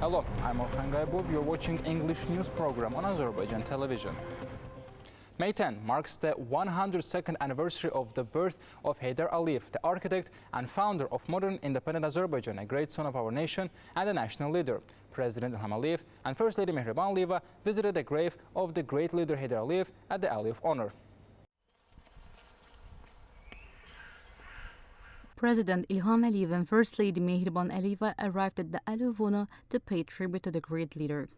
Hello, I'm You're watching English news program on Azərbaycan Televiziya. May 10 marks the 102nd anniversary of the birth of Heydər Əliyev, the architect and founder of modern independent Azerbaijan, a great son of our nation and a national leader. President İlham Əliyev and First Lady Mehriban Aliyeva visited the grave of the great leader Heydər Əliyev at the Aliyev Honor. President İlham Əliyev and First Lady Mehriban Aliyeva arrived at the Aliyev Honor to pay tribute to the great leader.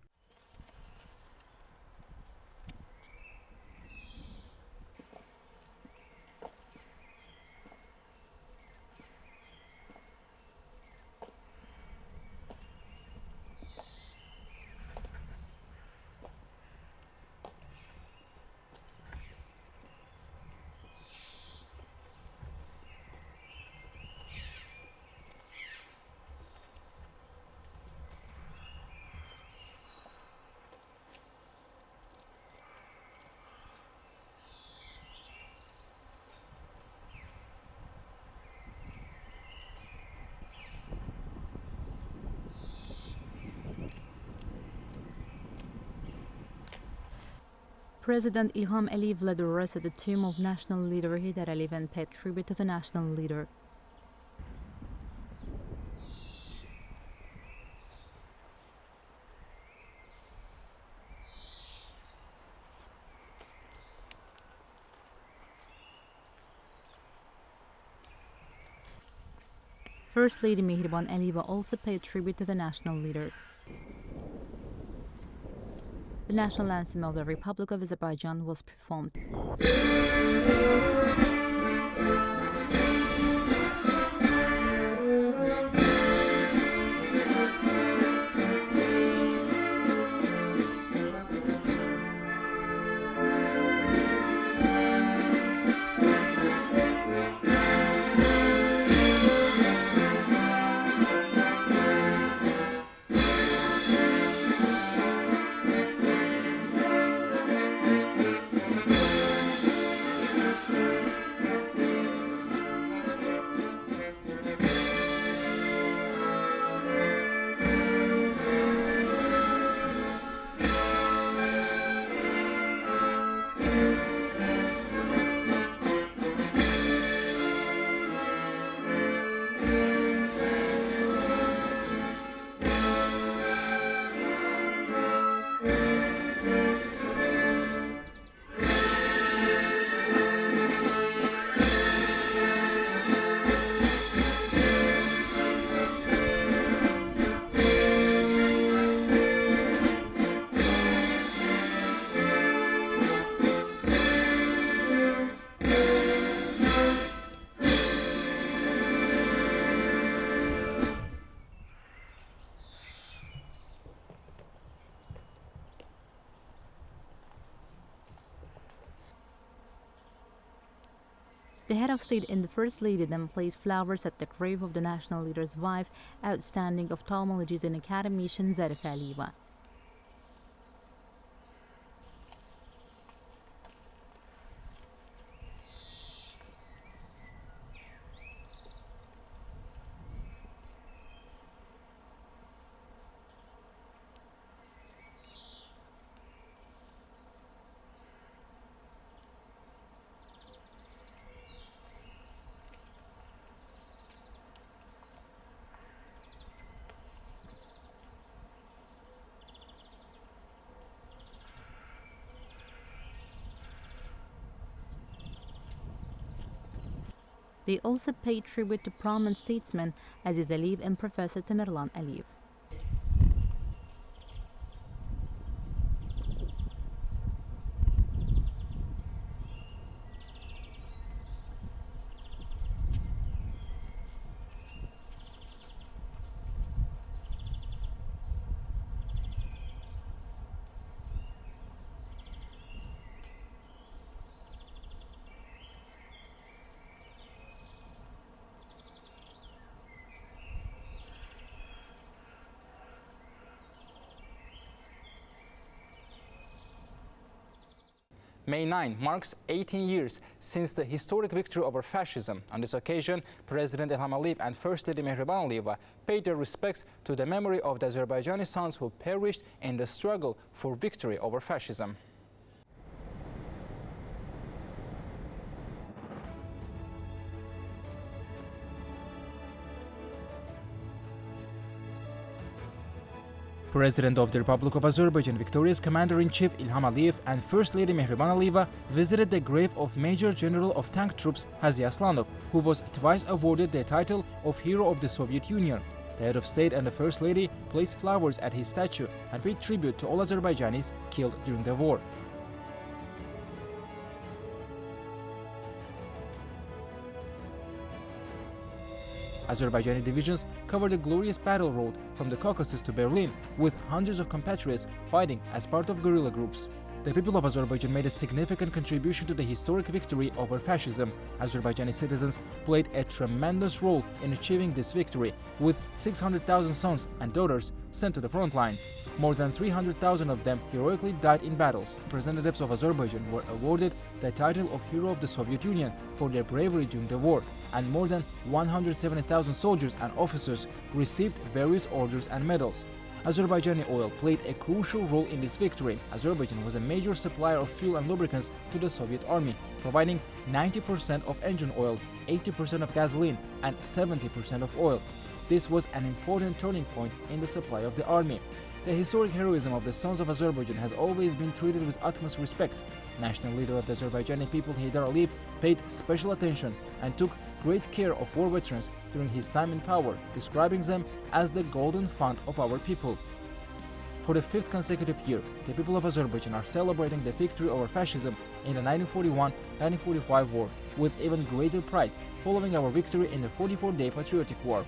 President İlham Əliyev led the rest at the tomb of national leader Heydər Əliyev and paid tribute to the national leader. First Lady Mehriban Aliyeva also paid tribute to the national leader. The national anthem of the Republic of Azerbaijan was performed. The head of state and the First Lady then placed flowers at the grave of the national leader's wife, outstanding ophthalmologist and academician Zərifə Əliyeva. They also paid tribute to prominent statesmen Aziz Əliyev and Professor Tamerlan Əliyev. May 9 marks 18 years since the historic victory over fascism. On this occasion, President İlham and First Lady Mehriban Aliyeva paid their respects to the memory of the Azerbaijani sons who perished in the struggle for victory over fascism. President of the Republic of Azerbaijan, victorious Commander-in-Chief İlham Aliyev and First Lady Mehriban Aliyeva visited the grave of Major General of Tank Troops Hazi Aslanov, who was twice awarded the title of Hero of the Soviet Union. The head of state and the First Lady placed flowers at his statue and paid tribute to all Azerbaijanis killed during the war. Azerbaijani divisions covered the glorious battle road from the Caucasus to Berlin, with hundreds of compatriots fighting as part of guerrilla groups. The people of Azerbaijan made a significant contribution to the historic victory over fascism. Azerbaijani citizens played a tremendous role in achieving this victory, with 600,000 sons and daughters sent to the front line. More than 300,000 of them heroically died in battles. Representatives of Azerbaijan were awarded the title of Hero of the Soviet Union for their bravery during the war, and more than 170,000 soldiers and officers received various orders and medals. Azerbaijani oil played a crucial role in this victory. Azerbaijan was a major supplier of fuel and lubricants to the Soviet army, providing 90% of engine oil, 80% of gasoline, and 70% of oil. This was an important turning point in the supply of the army. The historic heroism of the sons of Azerbaijan has always been treated with utmost respect. National leader of the Azerbaijani people, Heydar Aliyev, paid special attention and took great care of war veterans during his time in power, describing them as the golden fund of our people. For the fifth consecutive year, the people of Azerbaijan are celebrating the victory over fascism in the 1941-1945 war with even greater pride, following our victory in the 44-day patriotic war.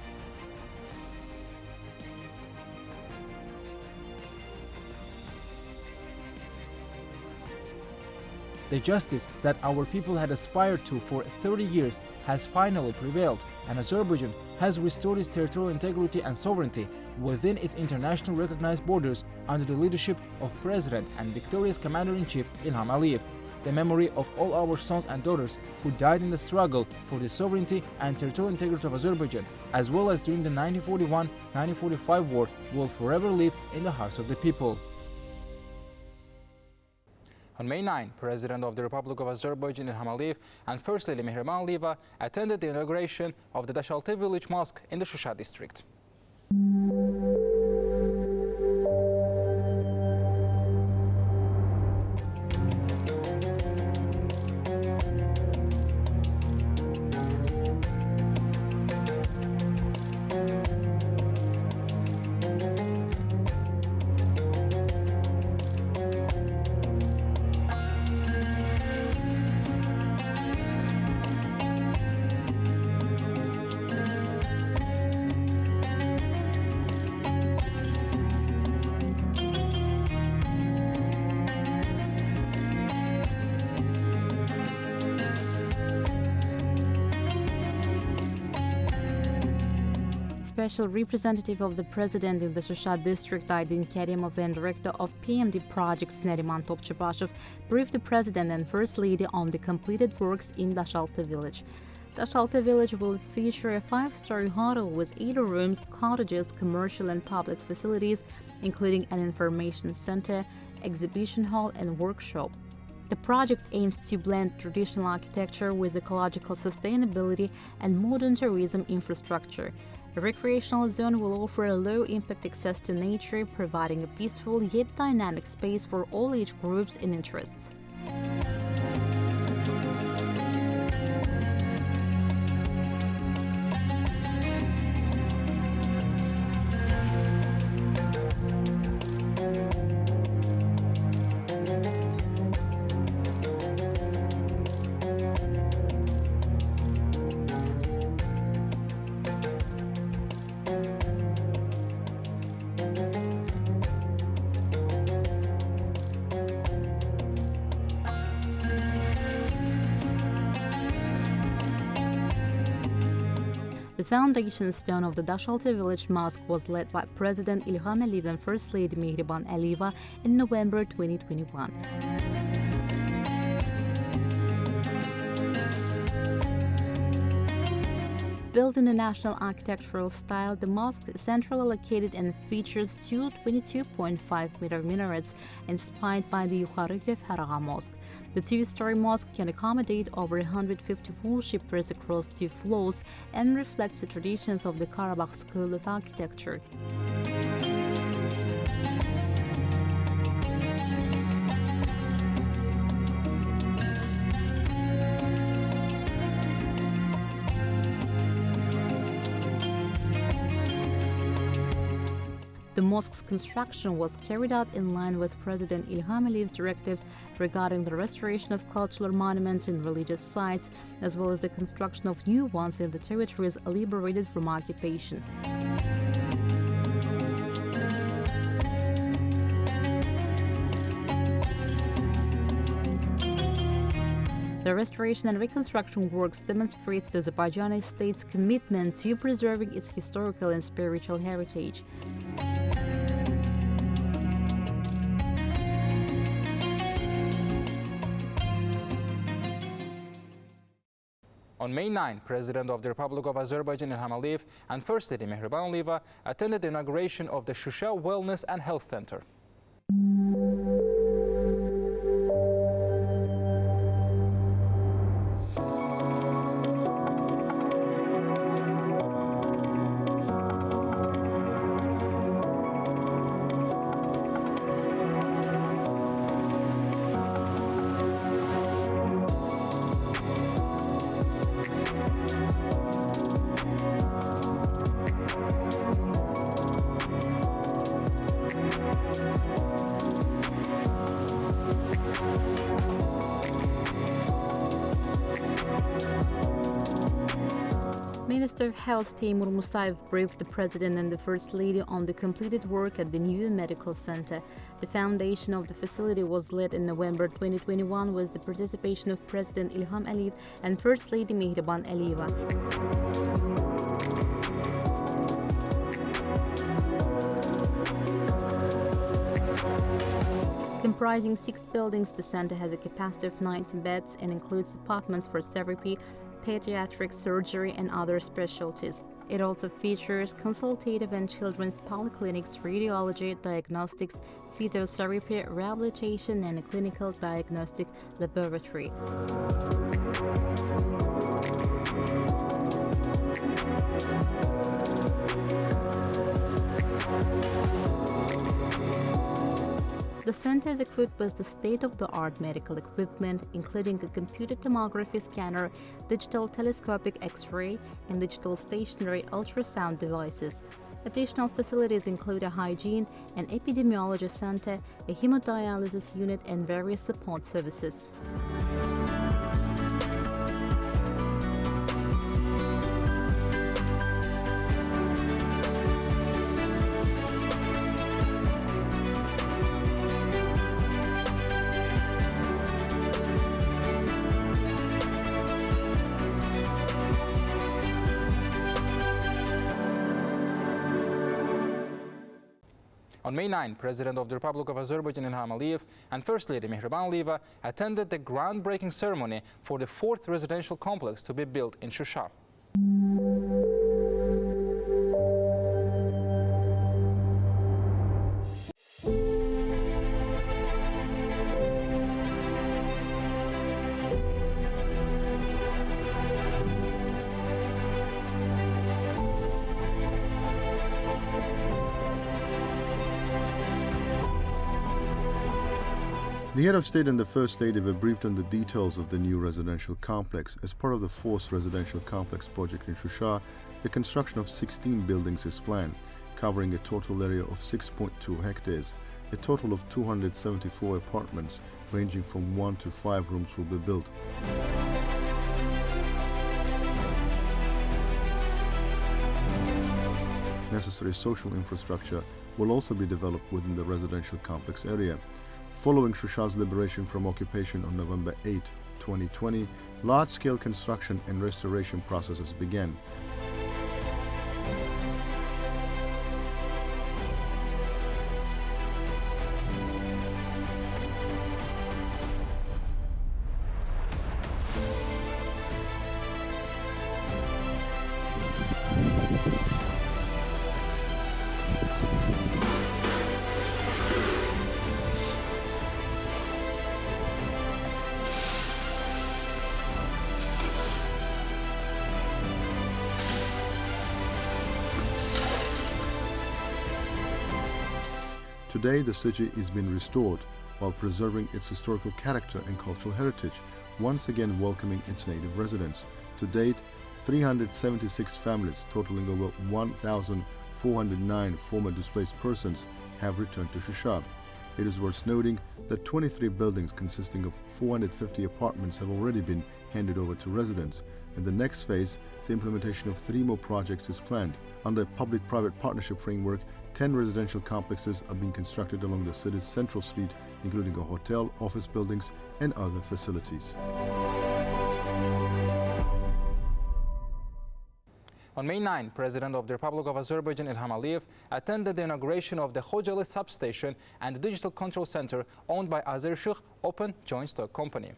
The justice that our people had aspired to for 30 years has finally prevailed, and Azerbaijan has restored its territorial integrity and sovereignty within its internationally recognized borders under the leadership of President and victorious Commander-in-Chief İlham Aliyev. The memory of all our sons and daughters who died in the struggle for the sovereignty and territorial integrity of Azerbaijan, as well as during the 1941-1945 war, will forever live in the hearts of the people. On May 9, President of the Republic of Azerbaijan İlham Aliyev and First Lady Mehriban Aliyeva attended the inauguration of the Dashaltı village mosque in the Shusha district. Special representative of the president in the Shusha district, Aydin Kerimov, and director of PMD projects, Neriman Topçubaşov, briefed the president and first lady on the completed works in Dashaltı village. Dashaltı village will feature a 5-story hotel with 80 rooms, cottages, commercial and public facilities, including an information center, exhibition hall, and workshop. The project aims to blend traditional architecture with ecological sustainability and modern tourism infrastructure. The recreational zone will offer a low-impact access to nature, providing a peaceful yet dynamic space for all age groups and interests. The foundation stone of the Dashaltı village mosque was led by President İlham Aliyev and First Lady Mehriban Aliyeva in November 2021. Built in a national architectural style, the mosque is centrally located and features two 22.5-meter minarets inspired by the Yukarı Gövherağa Mosque. The two-story mosque can accommodate over 150 worshippers across 2 floors and reflects the traditions of the Karabakh school of architecture. The mosque's construction was carried out in line with President İlham Aliyev's directives regarding the restoration of cultural monuments and religious sites, as well as the construction of new ones in the territories liberated from occupation. The restoration and reconstruction works demonstrates the Azerbaijani state's commitment to preserving its historical and spiritual heritage. On May 9, President of the Republic of Azerbaijan İlham Aliyev and First Lady Mehriban Aliyeva attended the inauguration of the Shusha Wellness and Health Center. Minister of Health Teymur Musayev briefed the President and the First Lady on the completed work at the new medical center. The foundation of the facility was led in November 2021 with the participation of President İlham Aliyev and First Lady Mehriban Aliyeva. Comprising 6 buildings, the center has a capacity of 90 beds and includes departments for therapy, pediatric surgery, and other specialties. It also features consultative and children's polyclinics, radiology, diagnostics, physiotherapy, rehabilitation, and a clinical diagnostic laboratory. The center is equipped with the state-of-the-art medical equipment, including a computed tomography scanner, digital telescopic X-ray, and digital stationary ultrasound devices. Additional facilities include a hygiene and epidemiology center, a hemodialysis unit, and various support services. On May 9, President of the Republic of Azerbaijan İlham Aliyev and First Lady Mehriban Aliyeva attended the groundbreaking ceremony for the 4th residential complex to be built in Shusha. The head of state and the First Lady were briefed on the details of the new residential complex. As part of the 4th residential complex project in Shusha, the construction of 16 buildings is planned, covering a total area of 6.2 hectares. A total of 274 apartments, ranging from 1 to 5 rooms, will be built. Necessary social infrastructure will also be developed within the residential complex area. Following Shusha's liberation from occupation on November 8, 2020, large-scale construction and restoration processes began. Today, the city is being restored while preserving its historical character and cultural heritage, once again welcoming its native residents. To date, 376 families totaling over 1,409 former displaced persons have returned to Shusha. It is worth noting that 23 buildings consisting of 450 apartments have already been handed over to residents. In the next phase, the implementation of 3 more projects is planned. Under a public-private partnership framework, 10 residential complexes are being constructed along the city's central street, including a hotel, office buildings, and other facilities. On May 9, President of the Republic of Azerbaijan Ilham attended the inauguration of the Khojaly substation and the digital control center owned by Azerbaycan Open Joint Stock Company.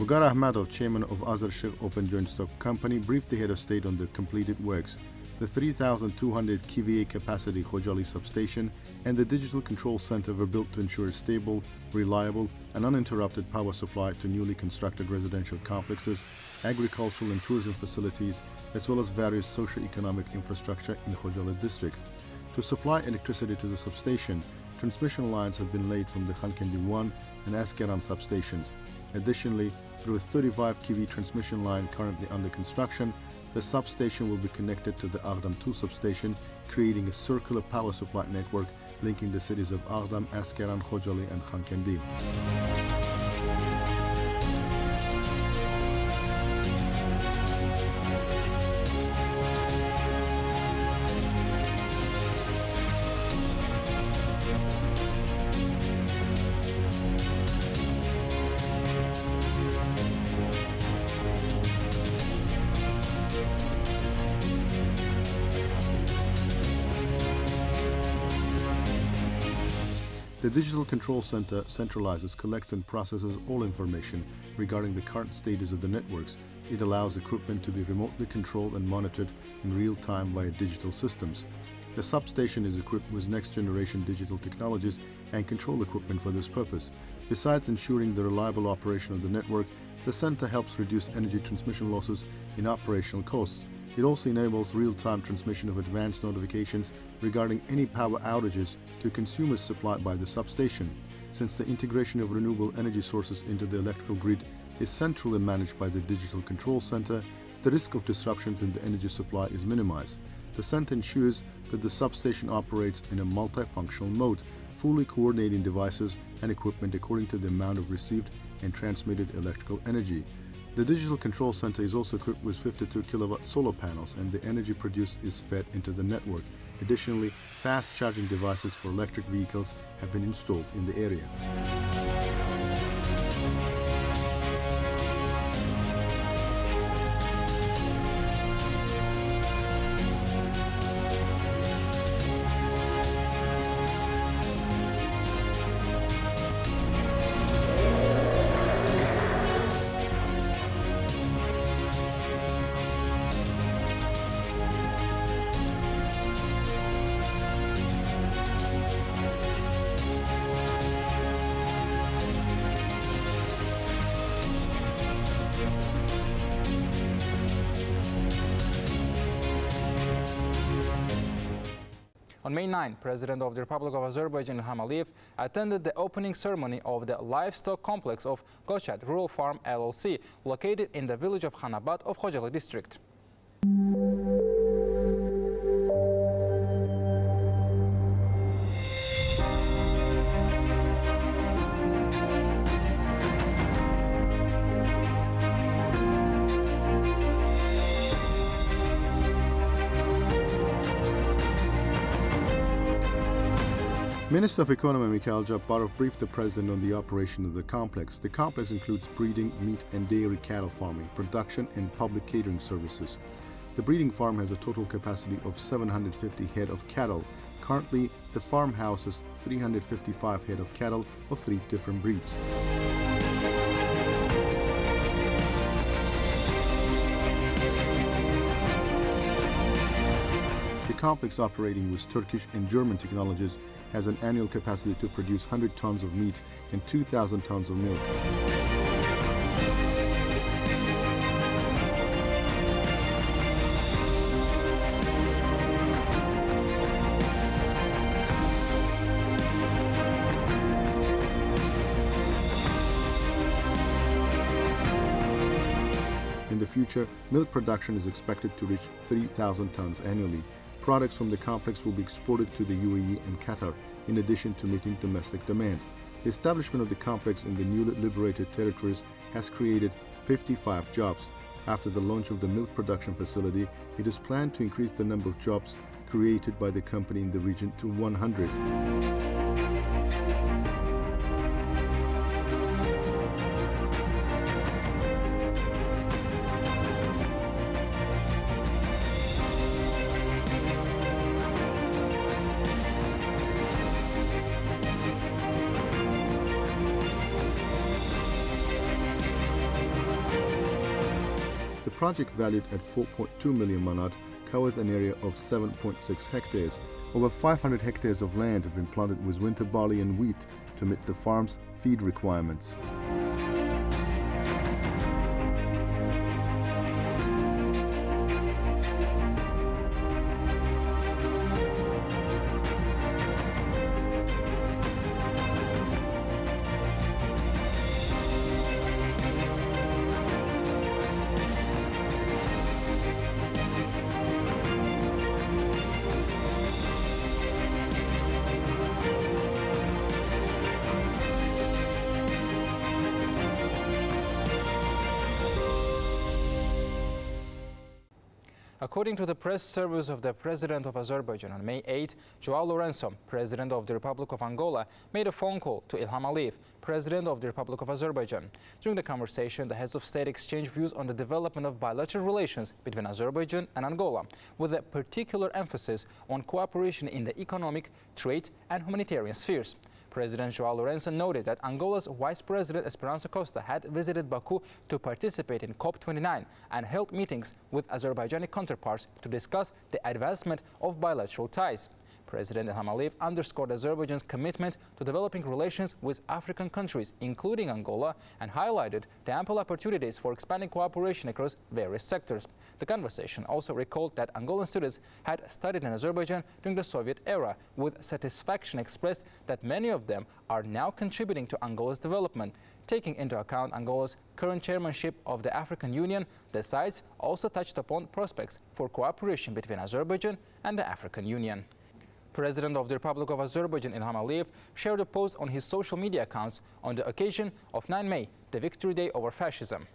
Rövşən Məmmədov, chairman of Azərbaycan Open Joint Stock Company, briefed the head of state on the completed works. The 3,200 kVA capacity Khojaly substation and the digital control center were built to ensure stable, reliable, and uninterrupted power supply to newly constructed residential complexes, agricultural and tourism facilities, as well as various socio-economic infrastructure in Khojaly district. To supply electricity to the substation, transmission lines have been laid from the Khankendi 1 and Askeran substations. Additionally, through a 35 kV transmission line currently under construction, the substation will be connected to the Aghdam 2 substation, creating a circular power supply network linking the cities of Aghdam, Askeran, Khojaly, and Khankendi. The Digital Control Center centralizes, collects and processes all information regarding the current status of the networks. It allows equipment to be remotely controlled and monitored in real time via digital systems. The substation is equipped with next-generation digital technologies and control equipment for this purpose. Besides ensuring the reliable operation of the network, the center helps reduce energy transmission losses in operational costs. It also enables real-time transmission of advanced notifications regarding any power outages to consumers supplied by the substation. Since the integration of renewable energy sources into the electrical grid is centrally managed by the Digital Control Center, the risk of disruptions in the energy supply is minimized. The center ensures that the substation operates in a multifunctional mode, fully coordinating devices and equipment according to the amount of received and transmitted electrical energy. The Digital Control Center is also equipped with 52 kilowatt solar panels, and the energy produced is fed into the network. Additionally, fast charging devices for electric vehicles have been installed in the area. On May 9, President of the Republic of Azerbaijan Ilham attended the opening ceremony of the livestock complex of Gochat Rural Farm LLC, located in the village of Khanabad of Khojaly district. Minister of Economy Mikhail Jabbarov briefed the President on the operation of the complex. The complex includes breeding, meat and dairy cattle farming, production and public catering services. The breeding farm has a total capacity of 750 head of cattle. Currently, the farm houses 355 head of cattle of 3 different breeds. complex operating with Turkish and German technologies has an annual capacity to produce 100 tons of meat and 2,000 tons of milk. In the future, milk production is expected to reach 3,000 tons annually. Products from the complex will be exported to the UAE and Qatar, in addition to meeting domestic demand. The establishment of the complex in the newly liberated territories has created 55 jobs. After the launch of the milk production facility, it is planned to increase the number of jobs created by the company in the region to 100. The project, valued at 4.2 million manat, covers an area of 7.6 hectares. Over 500 hectares of land have been planted with winter barley and wheat to meet the farm's feed requirements. According to the press service of the President of Azerbaijan on May 8, João Lourenço, President of the Republic of Angola, made a phone call to Ilham Aliyev, President of the Republic of Azerbaijan. During the conversation, the heads of state exchanged views on the development of bilateral relations between Azerbaijan and Angola, with a particular emphasis on cooperation in the economic, trade and humanitarian spheres. President João Lourenço noted that Angola's Vice President Esperança Costa had visited Baku to participate in COP29 and held meetings with Azerbaijani counterparts to discuss the advancement of bilateral ties. President Ilham Aliyev underscored Azerbaijan's commitment to developing relations with African countries, including Angola, and highlighted the ample opportunities for expanding cooperation across various sectors. The conversation also recalled that Angolan students had studied in Azerbaijan during the Soviet era, with satisfaction expressed that many of them are now contributing to Angola's development. Taking into account Angola's current chairmanship of the African Union, the sides also touched upon prospects for cooperation between Azerbaijan and the African Union. President of the Republic of Azerbaijan Ilham Aliyev shared a post on his social media accounts on the occasion of 9 May, the Victory Day over Fascism.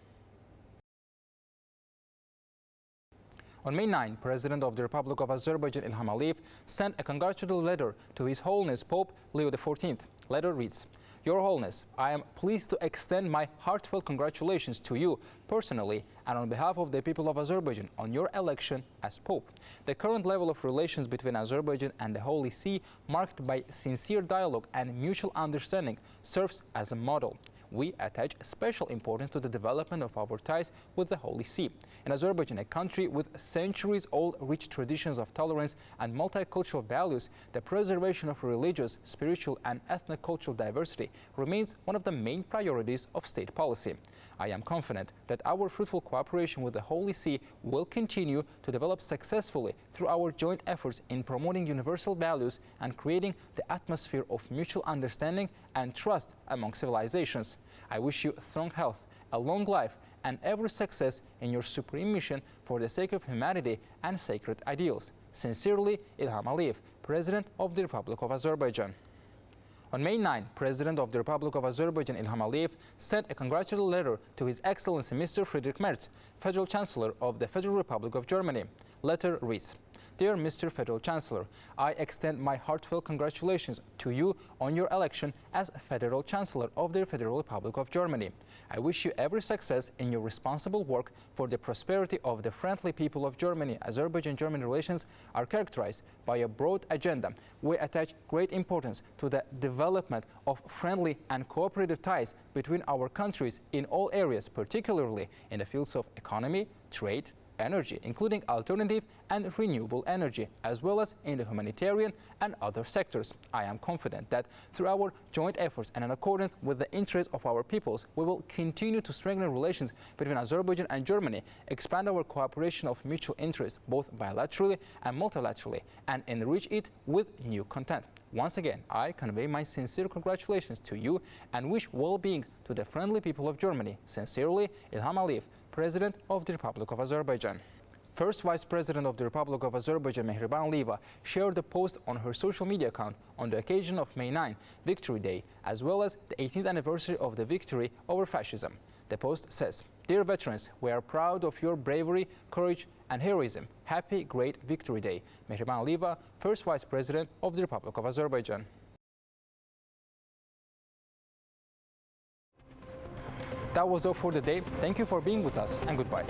On May 9, President of the Republic of Azerbaijan Ilham Aliyev sent a congratulatory letter to His Holiness Pope Leo XIV. Letter reads, "Your Holiness, I am pleased to extend my heartfelt congratulations to you personally and on behalf of the people of Azerbaijan on your election as Pope. The current level of relations between Azerbaijan and the Holy See, marked by sincere dialogue and mutual understanding, serves as a model. We attach special importance to the development of our ties with the Holy See. In Azerbaijan, a country with centuries-old rich traditions of tolerance and multicultural values, the preservation of religious, spiritual and ethnic-cultural diversity remains one of the main priorities of state policy. I am confident that our fruitful cooperation with the Holy See will continue to develop successfully through our joint efforts in promoting universal values and creating the atmosphere of mutual understanding and trust among civilizations. I wish you strong health, a long life, and every success in your supreme mission for the sake of humanity and sacred ideals. Sincerely, Ilham Aliyev, President of the Republic of Azerbaijan." On May 9, President of the Republic of Azerbaijan Ilham Aliyev sent a congratulatory letter to His Excellency Mr. Friedrich Merz, Federal Chancellor of the Federal Republic of Germany. Letter reads, "Dear Mr. Federal Chancellor, I extend my heartfelt congratulations to you on your election as Federal Chancellor of the Federal Republic of Germany. I wish you every success in your responsible work for the prosperity of the friendly people of Germany. Azerbaijan-German relations are characterized by a broad agenda. We attach great importance to the development of friendly and cooperative ties between our countries in all areas, particularly in the fields of economy, trade, energy, including alternative and renewable energy, as well as in the humanitarian and other sectors. I am confident that through our joint efforts and in accordance with the interests of our peoples, we will continue to strengthen relations between Azerbaijan and Germany, expand our cooperation of mutual interest, both bilaterally and multilaterally, and enrich it with new content. Once again, I convey my sincere congratulations to you and wish well-being to the friendly people of Germany. Sincerely, Ilham Aliyev, President of the Republic of Azerbaijan. First Vice President of the Republic of Azerbaijan, Mehriban Aliyeva, shared a post on her social media account on the occasion of May 9, Victory Day, as well as the 18th anniversary of the victory over fascism. The post says, "Dear veterans, we are proud of your bravery, courage and heroism. Happy Great Victory Day." Mehriban Aliyeva, First Vice President of the Republic of Azerbaijan. That was all for the day. Thank you for being with us and goodbye.